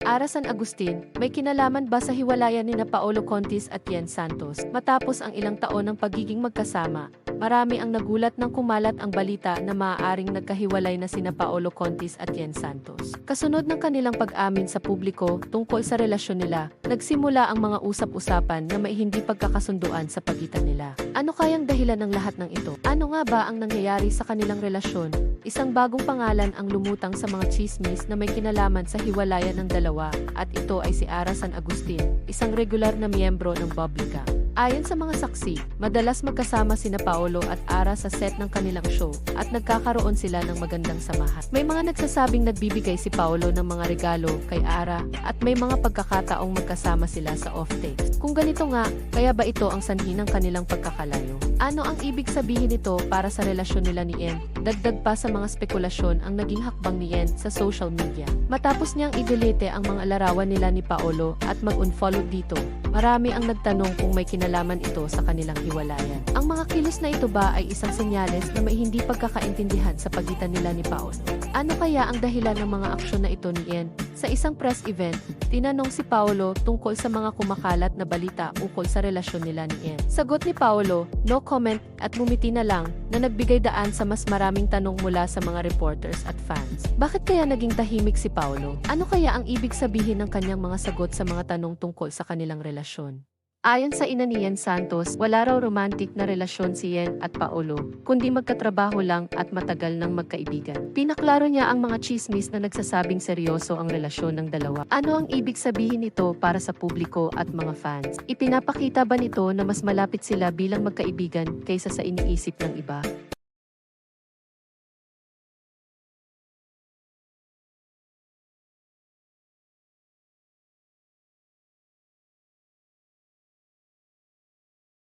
Ara San Agustin, may kinalaman ba sa hiwalayan ni na Paolo Contis at Yen Santos? Matapos ang ilang taon ng pagiging magkasama, marami ang nagulat nang kumalat ang balita na maaaring nagkahiwalay na sina Paolo Contis at Yen Santos. Kasunod ng kanilang pag-amin sa publiko tungkol sa relasyon nila, nagsimula ang mga usap-usapan na may hindi pagkakasunduan sa pagitan nila. Ano kayang dahilan ng lahat ng ito? Ano nga ba ang nangyayari sa kanilang relasyon? Isang bagong pangalan ang lumutang sa mga chismis na may kinalaman sa hiwalayan ng dalawa, at ito ay si Ara San Agustin, isang regular na miyembro ng Publica. Ayon sa mga saksi, madalas magkasama sina Paolo at Ara sa set ng kanilang show at nagkakaroon sila ng magandang samahan. May mga nagsasabing nagbibigay si Paolo ng mga regalo kay Ara at may mga pagkakataong magkasama sila sa off-takes. Kung ganito nga, kaya ba ito ang sanhi ng kanilang pagkakalayo? Ano ang ibig sabihin nito para sa relasyon nila ni Yen? Dagdag pa sa mga spekulasyon ang naging hakbang ni Yen sa social media. Matapos niyang i-delete ang mga larawan nila ni Paolo at mag-unfollow dito, marami ang nagtanong kung may kinalaman ito sa kanilang hiwalayan. Ang mga kilos na ito ba ay isang senyales na may hindi pagkakaintindihan sa pagitan nila ni Paolo? Ano kaya ang dahilan ng mga aksyon na ito ni Yen? Sa isang press event, tinanong si Paolo tungkol sa mga kumakalat na balita ukol sa relasyon nila ni Yen. Sagot ni Paolo, no comment, at ngumiti na lang, na nagbigay daan sa mas maraming tanong mula sa mga reporters at fans. Bakit kaya naging tahimik si Paolo? Ano kaya ang ibig sabihin ng kanyang mga sagot sa mga tanong tungkol sa kanilang relasyon? Ayon sa ina ni Yen Santos, wala raw romantic na relasyon si Yen at Paolo, kundi magkatrabaho lang at matagal ng magkaibigan. Pinaklaro niya ang mga chismis na nagsasabing seryoso ang relasyon ng dalawa. Ano ang ibig sabihin nito para sa publiko at mga fans? Ipinapakita ba nito na mas malapit sila bilang magkaibigan kaysa sa iniisip ng iba?